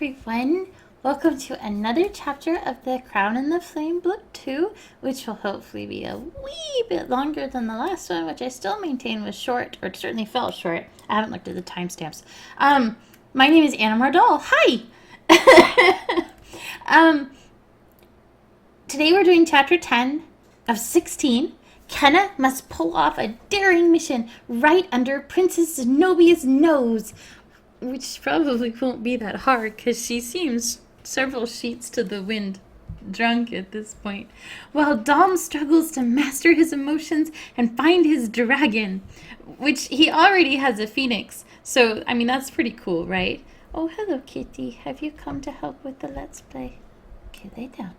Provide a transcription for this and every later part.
everyone. Welcome to another chapter of The Crown and the Flame Book 2, which will hopefully be a wee bit longer than the last one, which I still maintain was short, or certainly felt short. I haven't looked at the timestamps. My name is Anna Mardall. Hi! Today we're doing chapter 10 of 16. Kenna must pull off a daring mission right under Princess Zenobia's nose, which probably won't be that hard because she seems several sheets to the wind drunk at this point, while Dom struggles to master his emotions and find his dragon, which he already has a phoenix. So, I mean, that's pretty cool, right? Oh, hello, Kitty. Have you come to help with the Let's Play? Okay, lay down.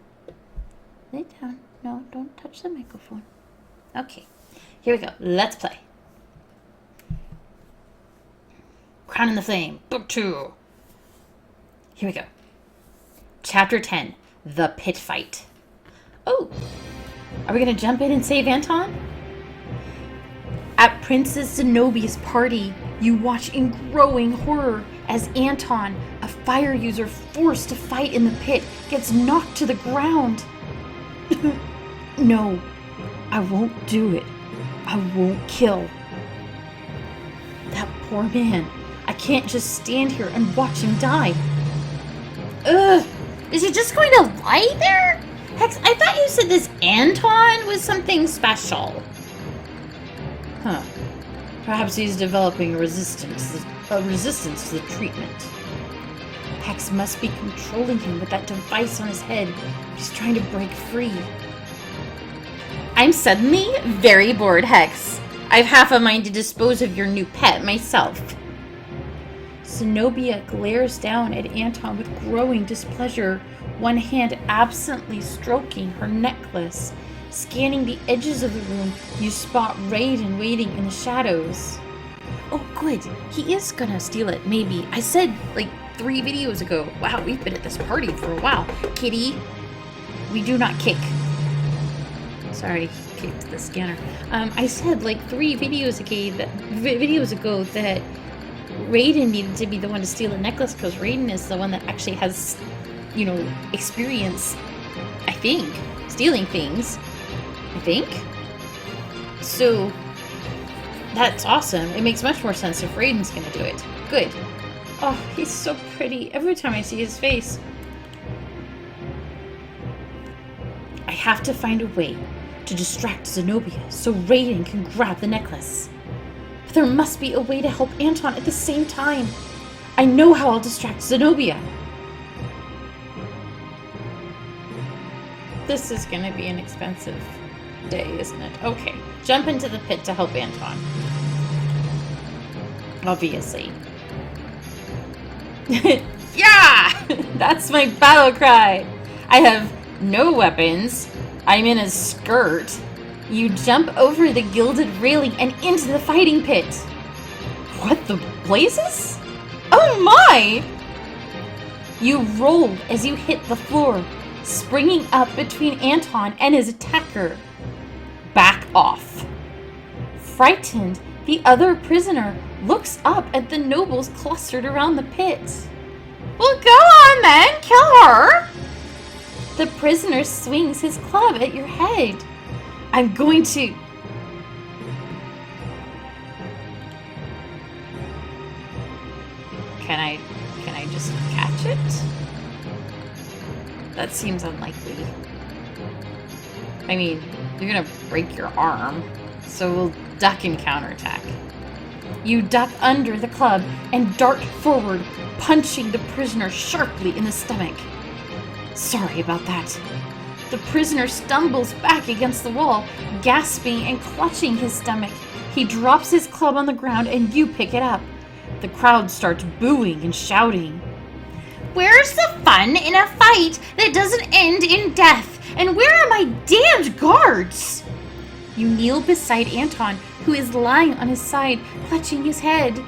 Lay down. No, don't touch the microphone. Okay, here we go. Let's play. Crown and the Flame, Book 2. Here we go. Chapter 10, The Pit Fight. Oh, are we going to jump in and save Anton? At Princess Zenobia's party, you watch in growing horror as Anton, a fire user forced to fight in the pit, gets knocked to the ground. No, I won't do it. I won't kill. That poor man. I can't just stand here and watch him die. Ugh! Is he just going to lie there? Hex, I thought you said this Anton was something special. Huh. Perhaps he's developing a resistance to the treatment. Hex must be controlling him with that device on his head. He's trying to break free. I'm suddenly very bored, Hex. I've half a mind to dispose of your new pet myself. Zenobia glares down at Anton with growing displeasure, one hand absently stroking her necklace. Scanning the edges of the room, you spot Raiden waiting in the shadows. Oh, good. He is gonna steal it, maybe. I said, 3 videos ago. Wow, we've been at this party for a while. Kitty, we do not kick. Sorry, kicked the scanner. I said 3 videos ago that Raiden needed to be the one to steal the necklace because Raiden is the one that actually has, experience, I think, stealing things. I think. So, that's awesome. It makes much more sense if Raiden's gonna do it. Good. Oh, he's so pretty every time I see his face. I have to find a way to distract Zenobia so Raiden can grab the necklace. But there must be a way to help Anton at the same time. I know how I'll distract Zenobia. This is going to be an expensive day, isn't it? Okay, jump into the pit to help Anton. Obviously. Yeah! That's my battle cry. I have no weapons. I'm in a skirt. You jump over the gilded railing and into the fighting pit. What the blazes? Oh my! You roll as you hit the floor, springing up between Anton and his attacker. Back off. Frightened, the other prisoner looks up at the nobles clustered around the pit. Well, go on then, kill her! The prisoner swings his club at your head. I'm going to... Can I just catch it? That seems unlikely. I mean, you're gonna break your arm, so we'll duck and counterattack. You duck under the club and dart forward, punching the prisoner sharply in the stomach. Sorry about that. The prisoner stumbles back against the wall, gasping and clutching his stomach. He drops his club on the ground and you pick it up. The crowd starts booing and shouting. Where's the fun in a fight that doesn't end in death? And where are my damned guards? You kneel beside Anton, who is lying on his side, clutching his head.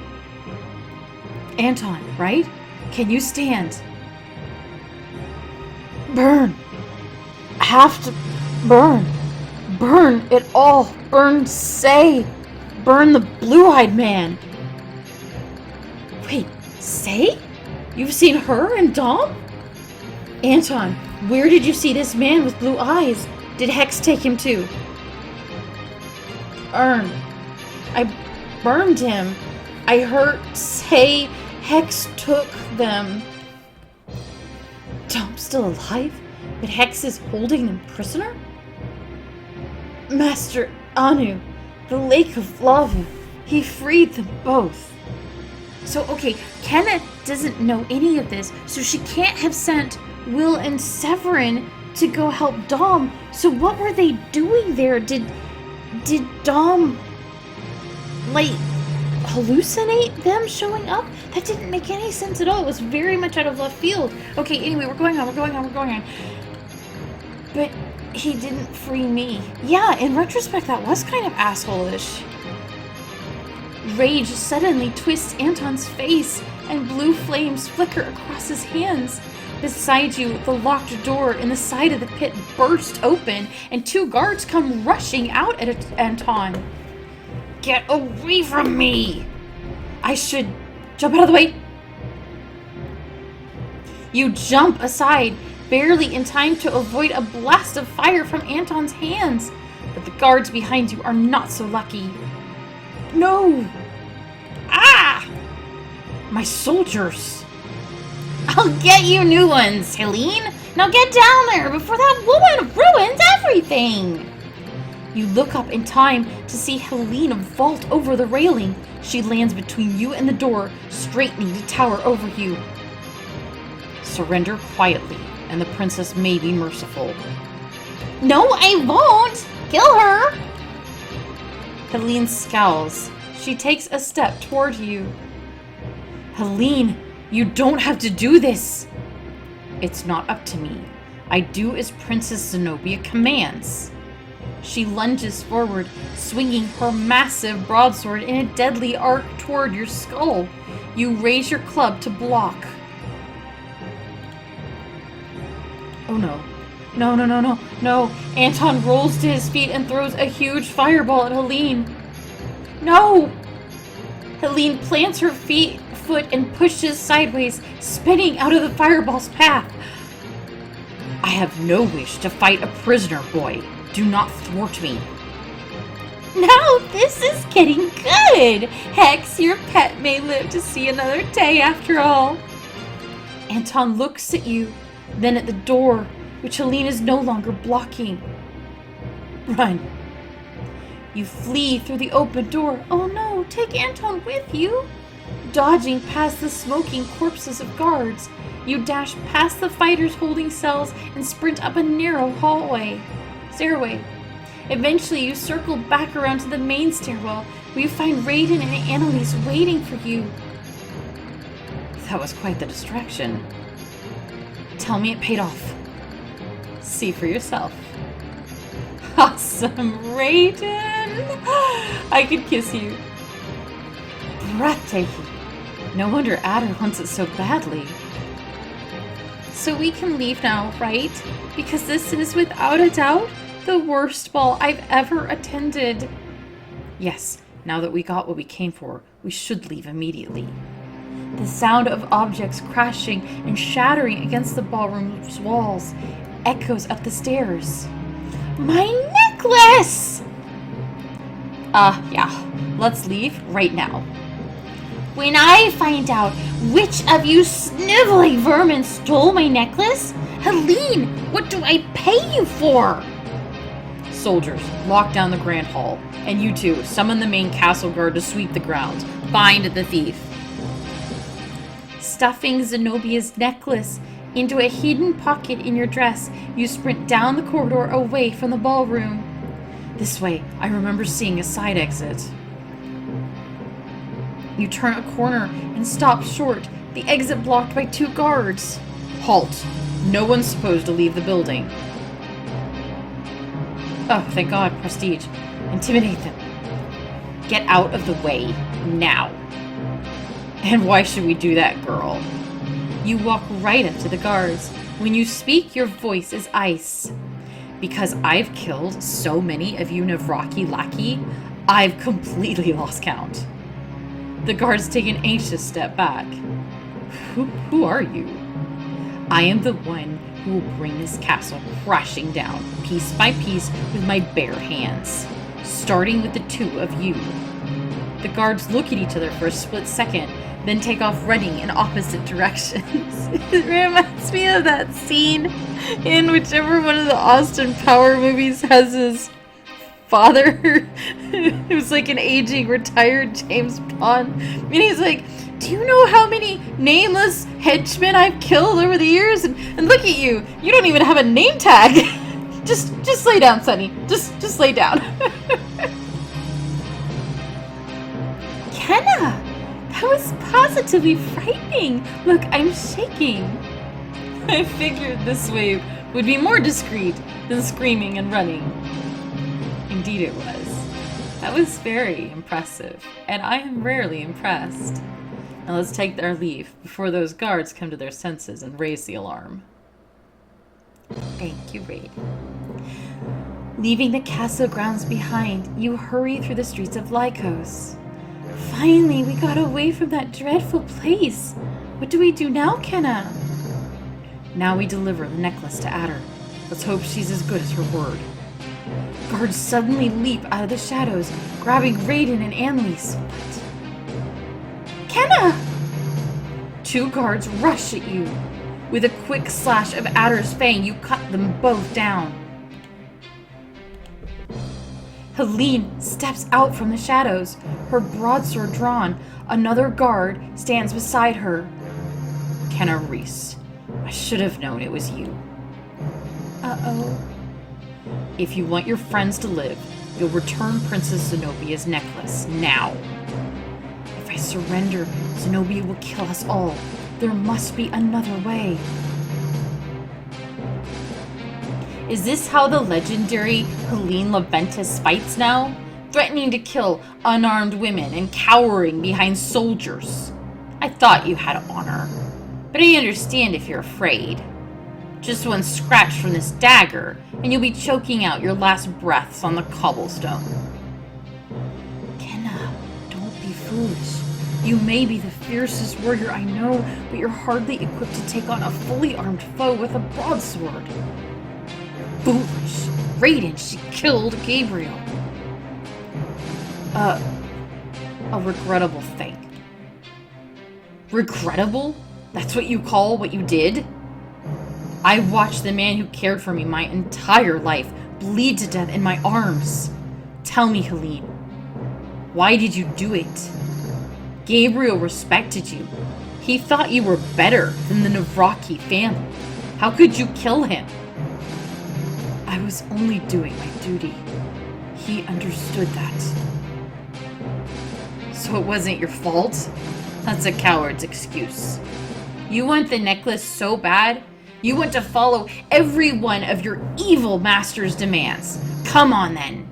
Anton, right? Can you stand? Burn. Have to burn. Burn it all. Burn Say. Burn the blue-eyed man. Wait, Say? You've seen her and Dom? Anton, where did you see this man with blue eyes? Did Hex take him too? I burned him. I heard say Hex took them. Dom's still alive? But Hex is holding them prisoner? Master Anu, the lake of lava, he freed them both. So, okay, Kenna doesn't know any of this, so she can't have sent Will and Severin to go help Dom. So what were they doing there? Did Dom, like, hallucinate them showing up? That didn't make any sense at all. It was very much out of left field. Okay, anyway, we're going on. But he didn't free me. Yeah, in retrospect, that was kind of asshole-ish. Rage suddenly twists Anton's face, and blue flames flicker across his hands. Beside you, the locked door in the side of the pit bursts open, and 2 guards come rushing out at Anton. Get away from me! I should jump out of the way. You jump aside, barely in time to avoid a blast of fire from Anton's hands. But the guards behind you are not so lucky. No! Ah! My soldiers! I'll get you new ones, Helene! Now get down there before that woman ruins everything! You look up in time to see Helene vault over the railing. She lands between you and the door, straightening to tower over you. Surrender quietly, and the princess may be merciful. No, I won't! Kill her! Helene scowls. She takes a step toward you. Helene, you don't have to do this! It's not up to me. I do as Princess Zenobia commands. She lunges forward, swinging her massive broadsword in a deadly arc toward your skull. You raise your club to block. Oh no. No. Anton rolls to his feet and throws a huge fireball at Helene. No! Helene plants her foot and pushes sideways, spinning out of the fireball's path. I have no wish to fight a prisoner, boy. Do not thwart me. Now this is getting good! Hex, your pet may live to see another day after all. Anton looks at you, then at the door, which Helene is no longer blocking. Run. You flee through the open door. Oh no, take Anton with you. Dodging past the smoking corpses of guards, you dash past the fighters holding cells and sprint up a narrow stairway. Eventually, you circle back around to the main stairwell, where you find Raiden and Annalise waiting for you. That was quite the distraction. Tell me it paid off. See for yourself. Awesome, Raiden! I could kiss you. Breathtaking. No wonder Adder wants it so badly. So we can leave now, right? Because this is, without a doubt, the worst ball I've ever attended. Yes, now that we got what we came for, we should leave immediately. The sound of objects crashing and shattering against the ballroom's walls echoes up the stairs. My necklace! Yeah. Let's leave right now. When I find out which of you sniveling vermin stole my necklace, Helene, what do I pay you for? Soldiers, lock down the Grand Hall, and you two, summon the main castle guard to sweep the grounds. Find the thief. Stuffing Zenobia's necklace into a hidden pocket in your dress, you sprint down the corridor away from the ballroom. This way, I remember seeing a side exit. You turn a corner and stop short, the exit blocked by 2 guards. Halt. No one's supposed to leave the building. Oh, thank God, prestige. Intimidate them. Get out of the way, now. And why should we do that, girl? You walk right up to the guards. When you speak, your voice is ice. Because I've killed so many of you Navraki Lackey, I've completely lost count. The guards take an anxious step back. Who are you? I am the one who will bring this castle crashing down, piece by piece, with my bare hands, starting with the two of you. The guards look at each other for a split second, then take off running in opposite directions. It reminds me of that scene in whichever one of the Austin Power movies has his father, who's like an aging, retired James Bond. And he's like, do you know how many nameless henchmen I've killed over the years? And look at you. You don't even have a name tag. just lay down, Sonny. Just lay down. Kenna! That was positively frightening. Look, I'm shaking. I figured this way would be more discreet than screaming and running. Indeed it was. That was very impressive, and I am rarely impressed. Now let's take our leave before those guards come to their senses and raise the alarm. Thank you, Raid. Leaving the castle grounds behind, you hurry through the streets of Lycos. Finally, we got away from that dreadful place. What do we do now, Kenna? Now we deliver the necklace to Adder. Let's hope she's as good as her word. Guards suddenly leap out of the shadows, grabbing Raiden and Annalise. What? Kenna! Two guards rush at you. With a quick slash of Adder's fang, you cut them both down. Helene steps out from the shadows, her broadsword drawn. Another guard stands beside her. Kenna Reese, I should have known it was you. Uh-oh. If you want your friends to live, you'll return Princess Zenobia's necklace, now. If I surrender, Zenobia will kill us all. There must be another way. Is this how the legendary Helene Leventis fights now? Threatening to kill unarmed women and cowering behind soldiers. I thought you had honor, but I understand if you're afraid. Just one scratch from this dagger, and you'll be choking out your last breaths on the cobblestone. Kenna, don't be foolish. You may be the fiercest warrior I know, but you're hardly equipped to take on a fully armed foe with a broadsword. Foolish. Raiden, she killed Gabriel. A regrettable thing. Regrettable? That's what you call what you did? I watched the man who cared for me my entire life bleed to death in my arms. Tell me, Helene, why did you do it? Gabriel respected you. He thought you were better than the Navraki family. How could you kill him? I was only doing my duty. He understood that. So it wasn't your fault? That's a coward's excuse. You want the necklace so bad? You want to follow every one of your evil master's demands. Come on, then.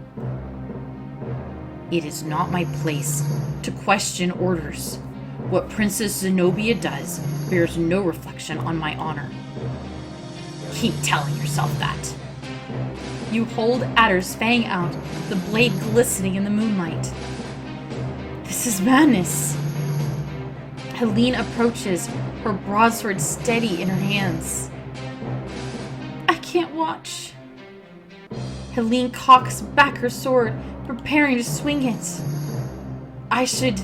It is not my place to question orders. What Princess Zenobia does bears no reflection on my honor. Keep telling yourself that. You hold Adder's fang out, the blade glistening in the moonlight. This is madness. Helene approaches, her broadsword steady in her hands. I can't watch. Helene cocks back her sword, preparing to swing it. I should...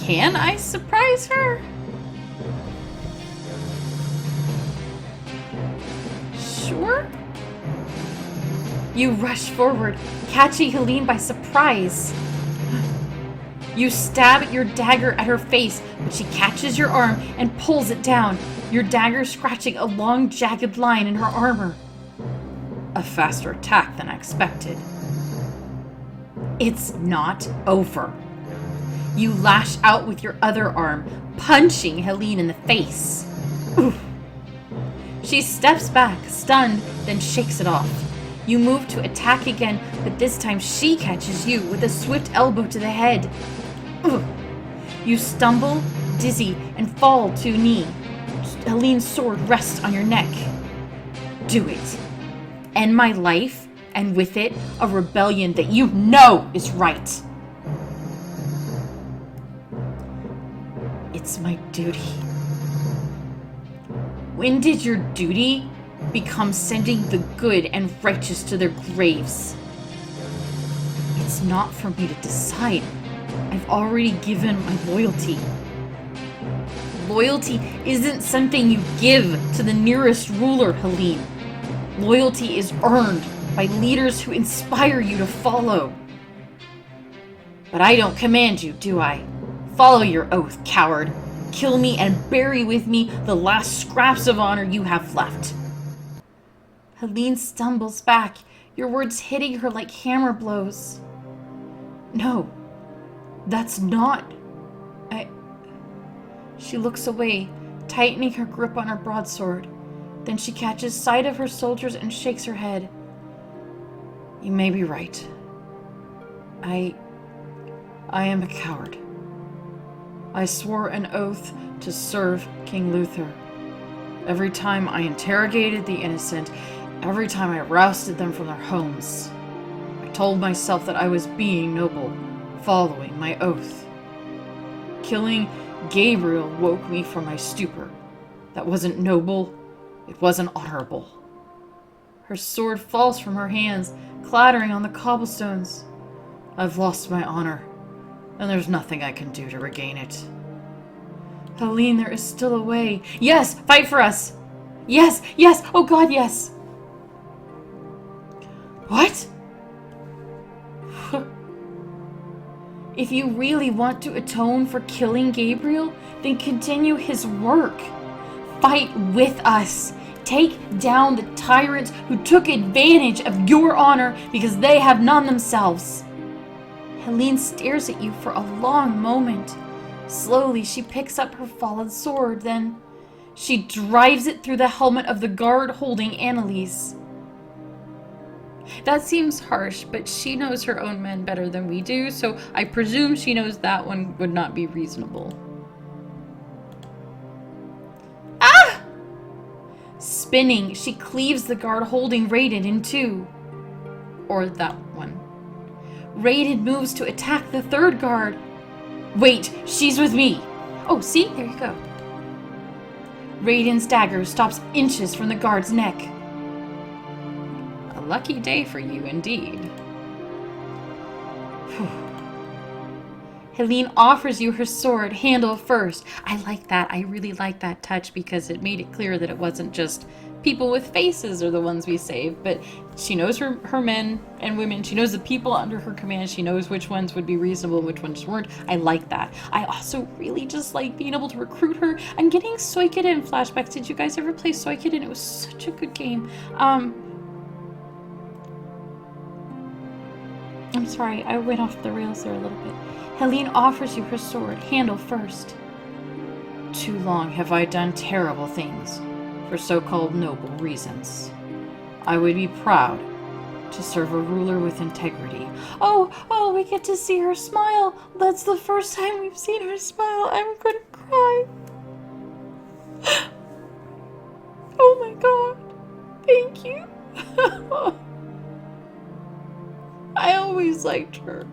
Can I surprise her? Sure. You rush forward, catching Helene by surprise. You stab your dagger at her face, but she catches your arm and pulls it down, your dagger scratching a long, jagged line in her armor. A faster attack than I expected. It's not over. You lash out with your other arm, punching Helene in the face. Oof. She steps back, stunned, then shakes it off. You move to attack again, but this time she catches you with a swift elbow to the head. Ugh. You stumble, dizzy, and fall to a knee. Helene's sword rests on your neck. Do it. End my life and with it, a rebellion that you know is right. It's my duty. When did your duty become sending the good and righteous to their graves? It's not for me to decide. I've already given my loyalty. Loyalty isn't something you give to the nearest ruler, Helene. Loyalty is earned by leaders who inspire you to follow. But I don't command you, do I? Follow your oath, coward. Kill me and bury with me the last scraps of honor you have left. Helene stumbles back, your words hitting her like hammer blows. No, that's not... She looks away, tightening her grip on her broadsword. Then she catches sight of her soldiers and shakes her head. You may be right. I am a coward. I swore an oath to serve King Luther. Every time I interrogated the innocent, every time I rousted them from their homes, I told myself that I was being noble, following my oath. Killing Gabriel woke me from my stupor. That wasn't noble. It wasn't honorable. Her sword falls from her hands, clattering on the cobblestones. I've lost my honor, and there's nothing I can do to regain it. Helene, there is still a way. Yes, fight for us. Yes, yes, oh God, yes. What? If you really want to atone for killing Gabriel, then continue his work. Fight with us. Take down the tyrants who took advantage of your honor because they have none themselves. Helene stares at you for a long moment. Slowly, she picks up her fallen sword, then she drives it through the helmet of the guard holding Annalise. That seems harsh, but she knows her own men better than we do, so I presume she knows that one would not be reasonable. Ah! Spinning, she cleaves the guard holding Raiden in two. Or that one. Raiden moves to attack the third guard. Wait, she's with me. Oh, see? There you go. Raiden's dagger stops inches from the guard's neck. A lucky day for you, indeed. Whew. Helene offers you her sword, handle first. I like that. I really like that touch because it made it clear that it wasn't just people with faces are the ones we save, but she knows her men and women. She knows the people under her command. She knows which ones would be reasonable and which ones weren't. I like that. I also really just like being able to recruit her. I'm getting Suikoden flashbacks. Did you guys ever play Suikoden? It was such a good game. I'm sorry, I went off the rails there a little bit. Helene offers you her sword, handle first. Too long have I done terrible things for so-called noble reasons. I would be proud to serve a ruler with integrity. Oh, we get to see her smile. That's the first time we've seen her smile. I'm gonna cry. Oh my God. Thank you. I always liked her.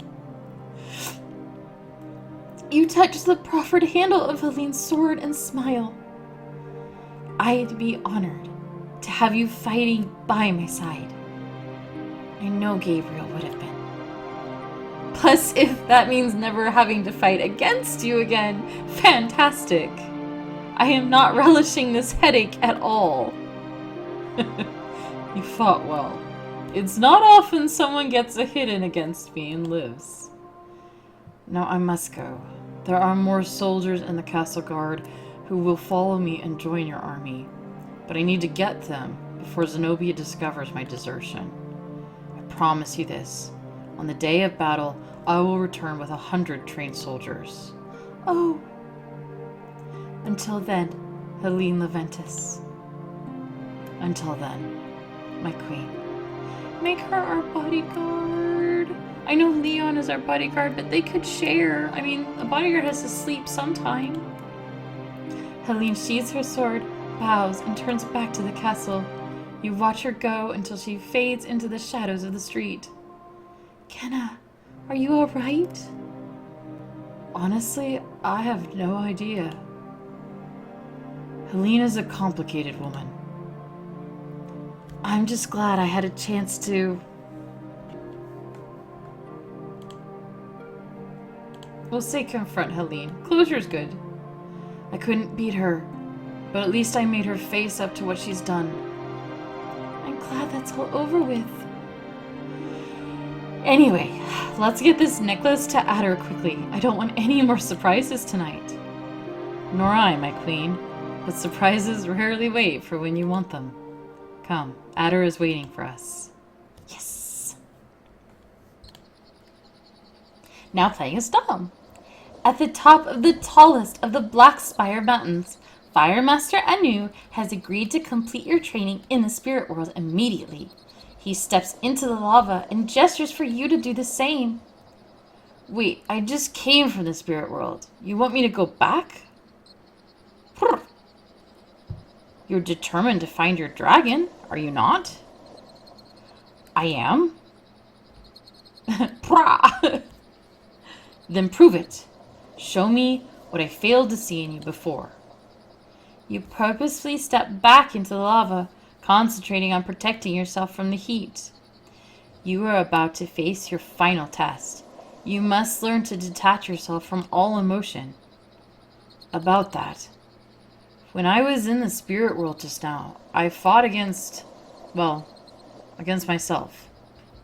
You touch the proffered handle of Helene's sword and smile. I'd be honored to have you fighting by my side. I know Gabriel would have been. Plus, if that means never having to fight against you again, fantastic. I am not relishing this headache at all. You fought well. It's not often someone gets a hit in against me and lives. Now I must go. There are more soldiers in the castle guard who will follow me and join your army. But I need to get them before Zenobia discovers my desertion. I promise you this. On the day of battle, I will return with 100 trained soldiers. Oh! Until then, Helene Leventis. Until then, my queen. Make her our bodyguard. I know Leon is our bodyguard, but they could share. I mean, a bodyguard has to sleep sometime. Helene sheathes her sword, bows, and turns back to the castle. You watch her go until she fades into the shadows of the street. Kenna, are you alright? Honestly, I have no idea. Helene is a complicated woman. I'm just glad I had a chance to... We'll say confront Helene. Closure's good. I couldn't beat her, but at least I made her face up to what she's done. I'm glad that's all over with. Anyway, let's get this necklace to Adder quickly. I don't want any more surprises tonight. Nor I, my queen, but surprises rarely wait for when you want them. Come, Adder is waiting for us. Yes! Now playing as Dom. At the top of the tallest of the Black Spire Mountains, Fire Master Anu has agreed to complete your training in the spirit world immediately. He steps into the lava and gestures for you to do the same. Wait, I just came from the spirit world. You want me to go back? You're determined to find your dragon, are you not? I am. Prah! Then prove it. Show me what I failed to see in you before. You purposefully step back into the lava, concentrating on protecting yourself from the heat. You are about to face your final test. You must learn to detach yourself from all emotion. About that, when I was in the spirit world just now, I fought against myself.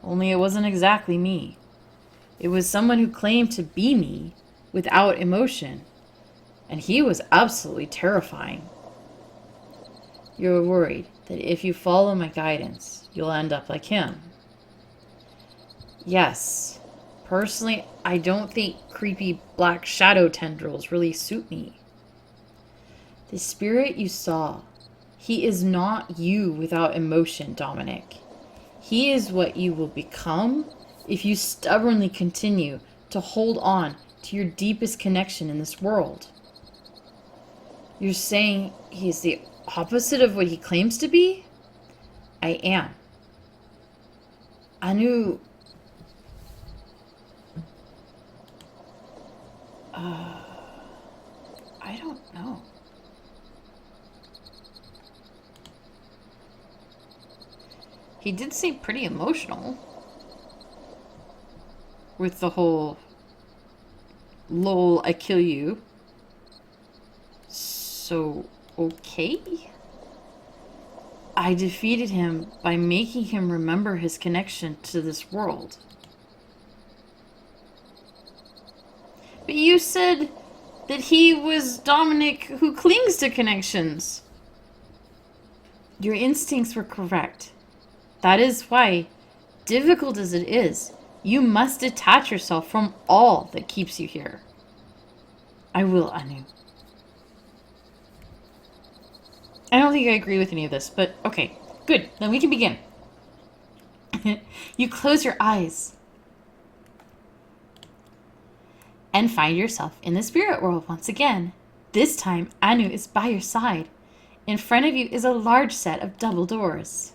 Only it wasn't exactly me. It was someone who claimed to be me without emotion, and he was absolutely terrifying. You're worried that if you follow my guidance, you'll end up like him. Yes, personally, I don't think creepy black shadow tendrils really suit me. The spirit you saw, he is not you without emotion, Dominic. He is what you will become if you stubbornly continue to hold on to your deepest connection in this world. You're saying he's the opposite of what he claims to be? I am. Anu... I don't know. He did seem pretty emotional. With the whole... lol, I kill you. So, okay? I defeated him by making him remember his connection to this world. But you said that he was Dominic who clings to connections. Your instincts were correct. That is why, difficult as it is, you must detach yourself from all that keeps you here. I will, Anu. I don't think I agree with any of this, but okay, good. Then we can begin. You close your eyes and find yourself in the spirit world once again. This time, Anu is by your side. In front of you is a large set of double doors.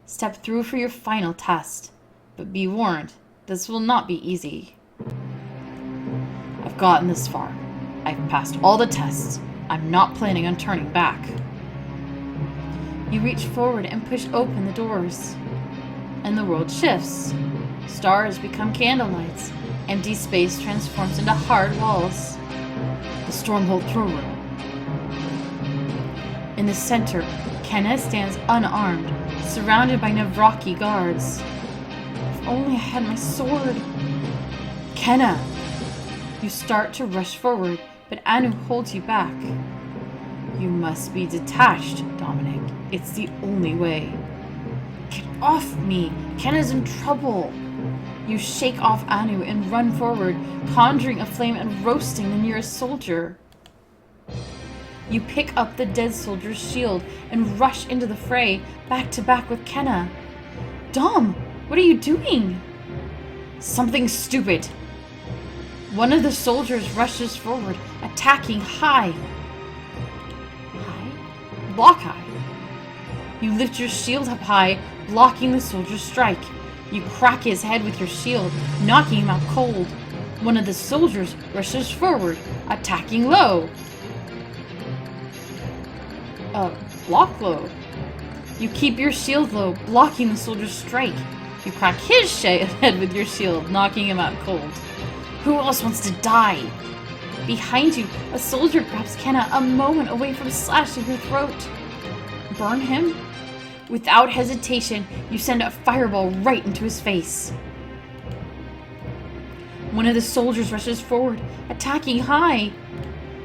Step through for your final test, but be warned, this will not be easy. I've gotten this far. I've passed all the tests. I'm not planning on turning back. You reach forward and push open the doors, and the world shifts. Stars become candlelights. Empty space transforms into hard walls. The Stormhold throne room. In the center, Kenna stands unarmed, surrounded by Navraki guards. If only I had my sword. Kenna! You start to rush forward, but Anu holds you back. You must be detached, Dominic. It's the only way. Get off me! Kenna's in trouble! You shake off Anu and run forward, conjuring a flame and roasting the nearest soldier. You pick up the dead soldier's shield and rush into the fray, back to back with Kenna. Dom, what are you doing? Something stupid. One of the soldiers rushes forward, attacking High. High? Block High. You lift your shield up high, blocking the soldier's strike. You crack his head with your shield, knocking him out cold. One of the soldiers rushes forward, attacking low. Block low. You keep your shield low, blocking the soldier's strike. You crack his head with your shield, knocking him out cold. Who else wants to die? Behind you, a soldier grabs Kenna a moment away from slashing her throat. Burn him? Without hesitation, you send a fireball right into his face. One of the soldiers rushes forward, attacking high.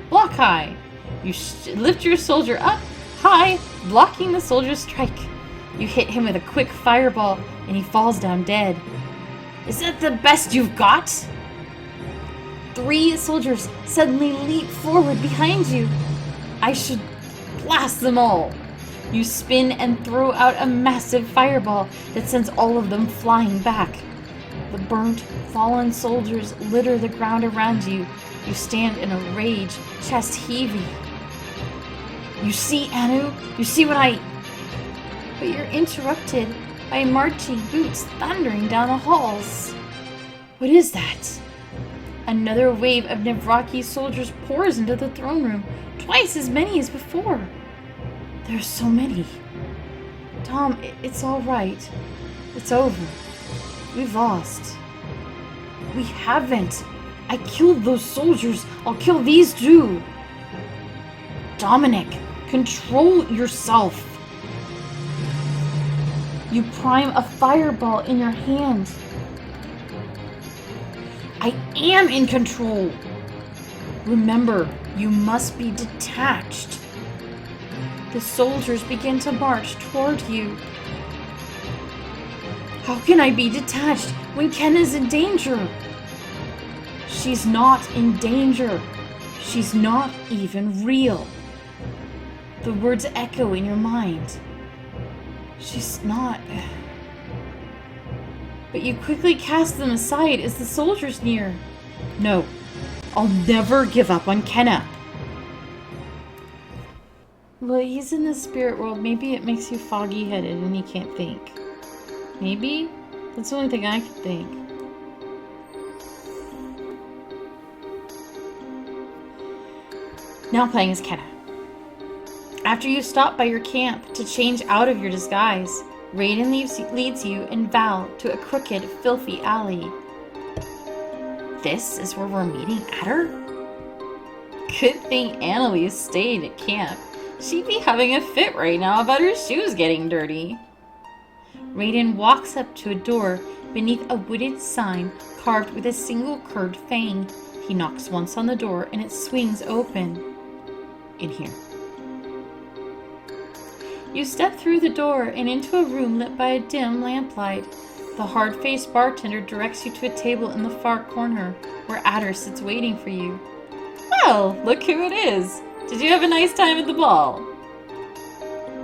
Block high. You lift your soldier up high, blocking the soldier's strike. You hit him with a quick fireball, and he falls down dead. Is that the best you've got? 3 soldiers suddenly leap forward behind you. I should blast them all. You spin and throw out a massive fireball that sends all of them flying back. The burnt, fallen soldiers litter the ground around you. You stand in a rage, chest heaving. You see, Anu? You see what I... But you're interrupted by marching boots thundering down the halls. What is that? Another wave of Nevraki soldiers pours into the throne room, twice as many as before. There are so many. Tom, it's all right. It's over. We've lost. We haven't. I killed those soldiers. I'll kill these too. Dominic, control yourself. You prime a fireball in your hand. I am in control. Remember, you must be detached. The soldiers begin to march toward you. How can I be detached when Ken is in danger? She's not in danger. She's not even real. The words echo in your mind. She's not... But you quickly cast them aside as the soldiers near. No, I'll never give up on Kenna. Well, he's in the spirit world. Maybe it makes you foggy-headed and you can't think. Maybe? That's the only thing I can think. Now playing as Kenna. After you stop by your camp to change out of your disguise, Raiden leads you and Val to a crooked, filthy alley. This is where we're meeting Adder? Good thing Annalise stayed at camp. She'd be having a fit right now about her shoes getting dirty. Raiden walks up to a door beneath a wooden sign carved with a single curved fang. He knocks once on the door and it swings open. In here. You step through the door and into a room lit by a dim lamplight. The hard-faced bartender directs you to a table in the far corner where Adder sits waiting for you. Well, look who it is. Did you have a nice time at the ball?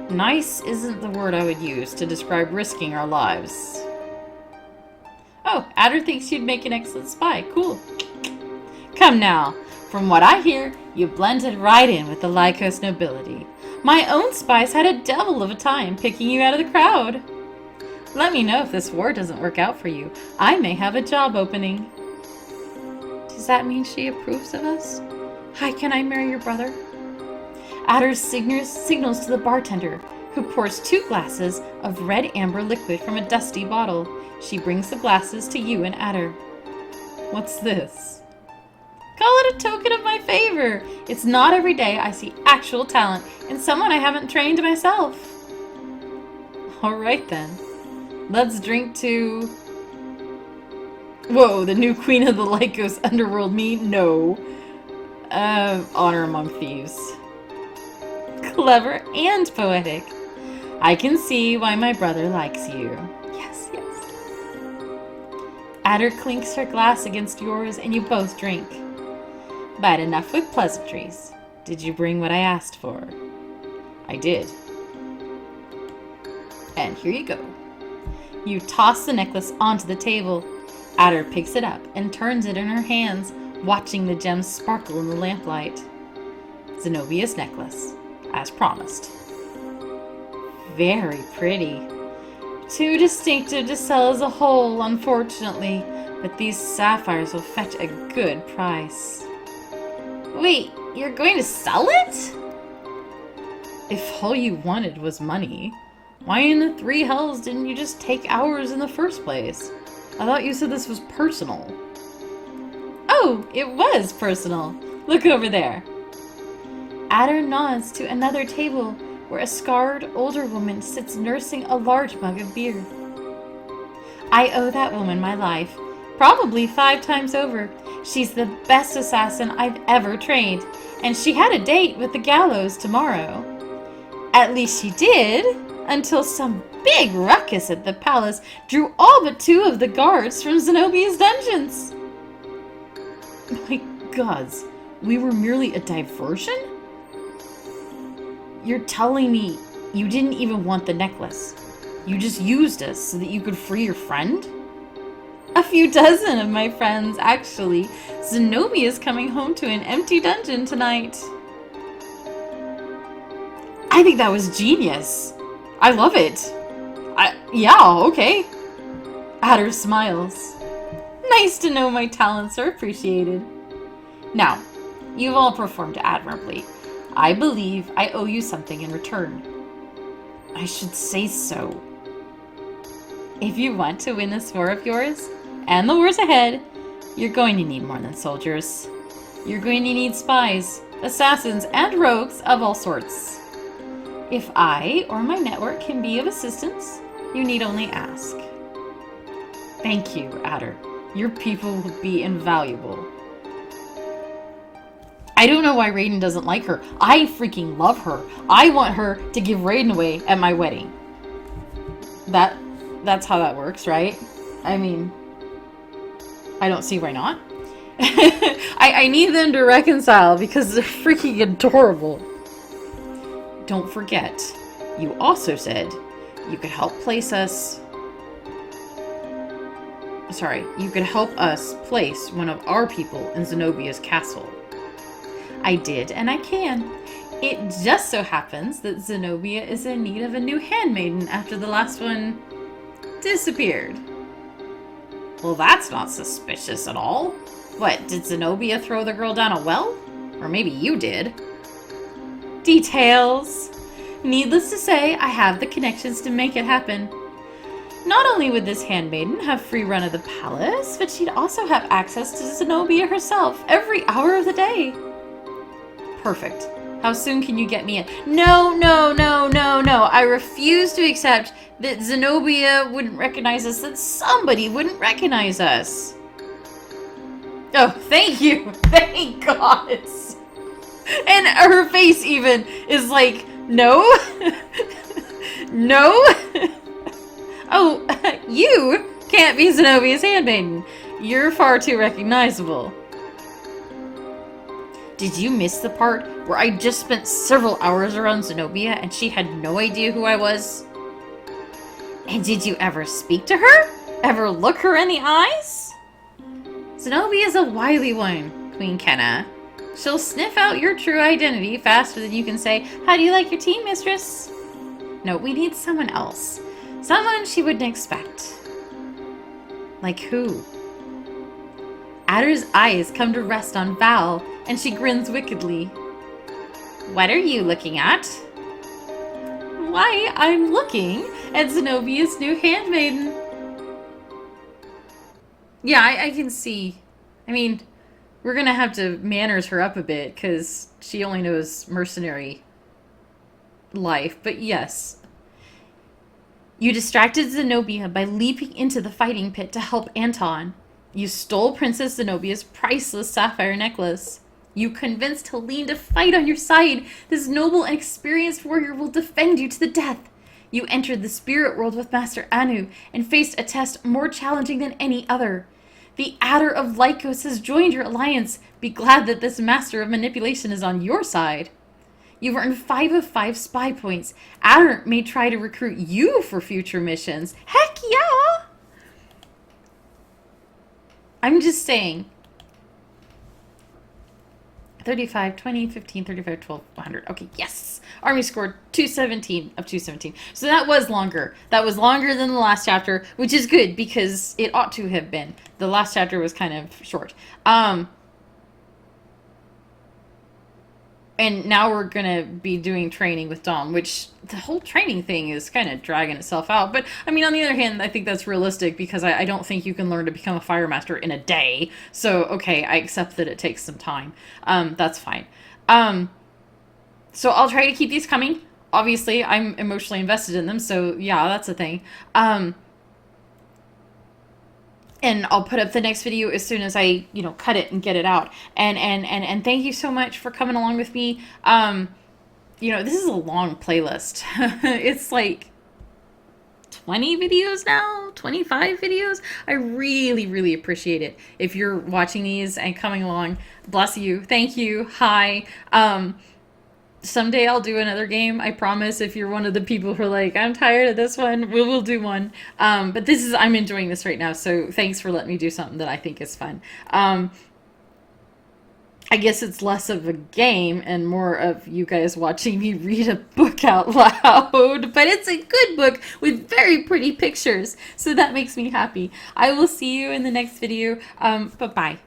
Nice isn't the word I would use to describe risking our lives. Oh, Adder thinks you'd make an excellent spy. Cool. Come now. From what I hear, you blended right in with the Lycos nobility. My own spies had a devil of a time picking you out of the crowd. Let me know if this war doesn't work out for you. I may have a job opening. Does that mean she approves of us? Hi, can I marry your brother? Adder signals to the bartender, who pours 2 glasses of red amber liquid from a dusty bottle. She brings the glasses to you and Adder. What's this? Call it a token of my favor. It's not every day I see actual talent in someone I haven't trained myself. All right then. Let's drink to... Whoa, the new queen of the Lycos underworld me? No. Honor among thieves. Clever and poetic. I can see why my brother likes you. Yes, yes. Adder clinks her glass against yours and you both drink. But enough with pleasantries. Did you bring what I asked for? I did. And here you go. You toss the necklace onto the table. Adder picks it up and turns it in her hands, watching the gems sparkle in the lamplight. Zenobia's necklace, as promised. Very pretty. Too distinctive to sell as a whole, unfortunately, but these sapphires will fetch a good price. Wait, you're going to sell it? If all you wanted was money, why in the three hells didn't you just take ours in the first place? I thought you said this was personal. Oh, it was personal. Look over there. Adder nods to another table where a scarred older woman sits nursing a large mug of beer. I owe that woman my life, probably 5 times over. She's the best assassin I've ever trained, and she had a date with the gallows tomorrow. At least she did, until some big ruckus at the palace drew all but 2 of the guards from Zenobia's dungeons. My gods, we were merely a diversion? You're telling me you didn't even want the necklace. You just used us so that you could free your friend? A few dozen of my friends, actually. Zenobia's coming home to an empty dungeon tonight. I think that was genius. I love it. Yeah, okay. Adder smiles. Nice to know my talents are appreciated. Now, you've all performed admirably. I believe I owe you something in return. I should say so. If you want to win this war of yours, and the wars ahead, you're going to need more than soldiers. You're going to need spies, assassins, and rogues of all sorts. If I or my network can be of assistance, you need only ask. Thank you, Adder. Your people will be invaluable. I don't know why Raiden doesn't like her. I freaking love her. I want her to give Raiden away at my wedding. That's how that works, right? I mean, I don't see why not. I need them to reconcile because they're freaking adorable. Don't forget, you also said you could help you could help us place one of our people in Zenobia's castle. I did, and I can. It just so happens that Zenobia is in need of a new handmaiden after the last one disappeared. Well, that's not suspicious at all. What, did Zenobia throw the girl down a well? Or maybe you did. Details. Needless to say, I have the connections to make it happen. Not only would this handmaiden have free run of the palace, but she'd also have access to Zenobia herself every hour of the day. Perfect. How soon can you get me in? No. I refuse to accept that Zenobia wouldn't recognize us, that somebody wouldn't recognize us. Oh, thank you. Thank God. And her face even is like, no. No. Oh, you can't be Zenobia's handmaiden. You're far too recognizable. Did you miss the part where I just spent several hours around Zenobia and she had no idea who I was? And did you ever speak to her? Ever look her in the eyes? Zenobia is a wily one, Queen Kenna. She'll sniff out your true identity faster than you can say, "How do you like your tea, mistress?" No, we need someone else. Someone she wouldn't expect. Like who? Adder's eyes come to rest on Val, and she grins wickedly. What are you looking at? Why, I'm looking at Zenobia's new handmaiden. Yeah, I can see. I mean, we're gonna have to manners her up a bit, because she only knows mercenary life, but yes. You distracted Zenobia by leaping into the fighting pit to help Anton. You stole Princess Zenobia's priceless sapphire necklace. You convinced Helene to fight on your side. This noble and experienced warrior will defend you to the death. You entered the spirit world with Master Anu and faced a test more challenging than any other. The Adder of Lycos has joined your alliance. Be glad that this master of manipulation is on your side. You've earned 5 of 5 spy points. Adder may try to recruit you for future missions. Heck yeah! I'm just saying. 35, 20, 15, 35, 12, 100. Okay, yes. Army scored 217 of 217. So that was longer. That was longer than the last chapter, which is good because it ought to have been. The last chapter was kind of short. And now we're going to be doing training with Dom, which the whole training thing is kind of dragging itself out. But, I mean, on the other hand, I think that's realistic because I don't think you can learn to become a fire master in a day. So, okay, I accept that it takes some time. That's fine. So I'll try to keep these coming. Obviously, I'm emotionally invested in them, so yeah, that's a thing. And I'll put up the next video as soon as I, cut it and get it out. And thank you so much for coming along with me. This is a long playlist. It's like 20 videos now, 25 videos. I really, really appreciate it. If you're watching these and coming along, bless you. Thank you. Hi. Someday I'll do another game, I promise. If you're one of the people who are like, I'm tired of this one, we will do one. But I'm enjoying this right now, so thanks for letting me do something that I think is fun. I guess it's less of a game and more of you guys watching me read a book out loud. But it's a good book with very pretty pictures, so that makes me happy. I will see you in the next video. Bye-bye.